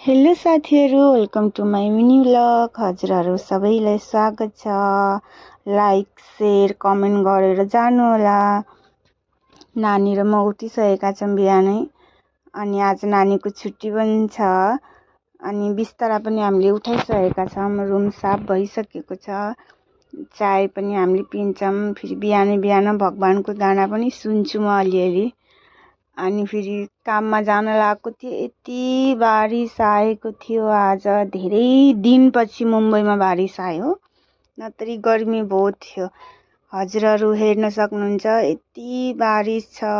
Hello साथीहरू, welcome to my mini vlog. हजुरहरू सबैलाई स्वागत छ। लाइक शेयर कमेन्ट गरेर जानुहोला। नानी र म उठिसकेका छौँ बिहानै, अनि आज नानीको छुट्टी पनि छ। अनि बिस्तारा पनि हामीले उठाइसकेका छौँ। रुम साफ भइसकेको छ। चाय पनि हामीले पिन्छौँ। फेरि बिहानै बिहान भगवानको गाना पनि सुन्छु म अलिअलि। अनि फेरि काममा जान लागेको थिएँ। यति बारिस आएको थियो आज। धेरै दिनपछि मुम्बईमा बारिस आयो, नत्र गर्मी बहुत थियो। हजुरहरू हेर्न सक्नुहुन्छ, यति बारिस छ,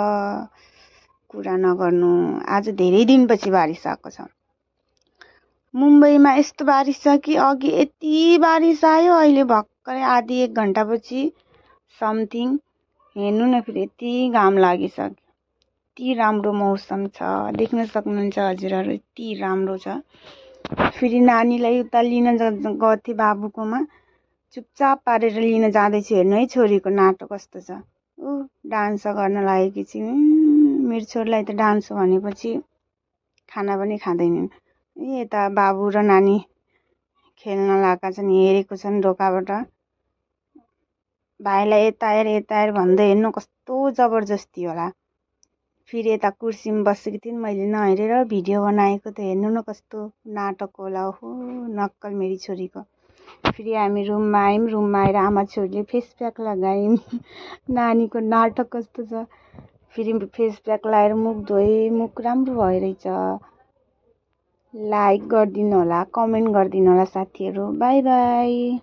कुरा नगर्नु। आज धेरै दिनपछि बारिस आएको छ। मुम्बईमा यस्तो बारिस छ कि अघि यति बारिस आयो, अहिले भर्खरै आधी एक घन्टापछि समथिङ हेर्नु न, फेरि यति घाम लागिसक्यो। यति राम्रो मौसम छ, देख्न सक्नुहुन्छ हजुरहरू, यति राम्रो छ। फेरि नानीलाई उता लिन गएको थिएँ बाबुकोमा, चुपचाप पारेर लिन जाँदैछु। हेर्नु है छोरीको नाटक कस्तो छ। डान्स गर्न लागेकी छु। मेरो छोरीलाई त डान्स भनेपछि खाना पनि खाँदैनन्। यता बाबु र नानी खेल्न लागेका छन्, हेरेको छन् ढोकाबाट। भाइलाई यता हेर भन्दै, हेर्नु कस्तो जबरजस्ती होला। फेरि यता कुर्सीमा बसेको थिएँ, मैले नहेरेर भिडियो बनाएको त हेर्नु न कस्तो नाटक होला। ओहो, नक्कल मेरी छोरीको। फेरि हामी रुममा आयौँ। रुममा आएर आमा छोरीले फेस प्याक लगायौँ। नानीको नाटक कस्तो छ। फेरि फेस प्याक लगाएर मुख धोएँ, मुख राम्रो भइरहेछ। लाइक गरिदिनु होला, कमेन्ट गरिदिनु होला साथीहरू। By by.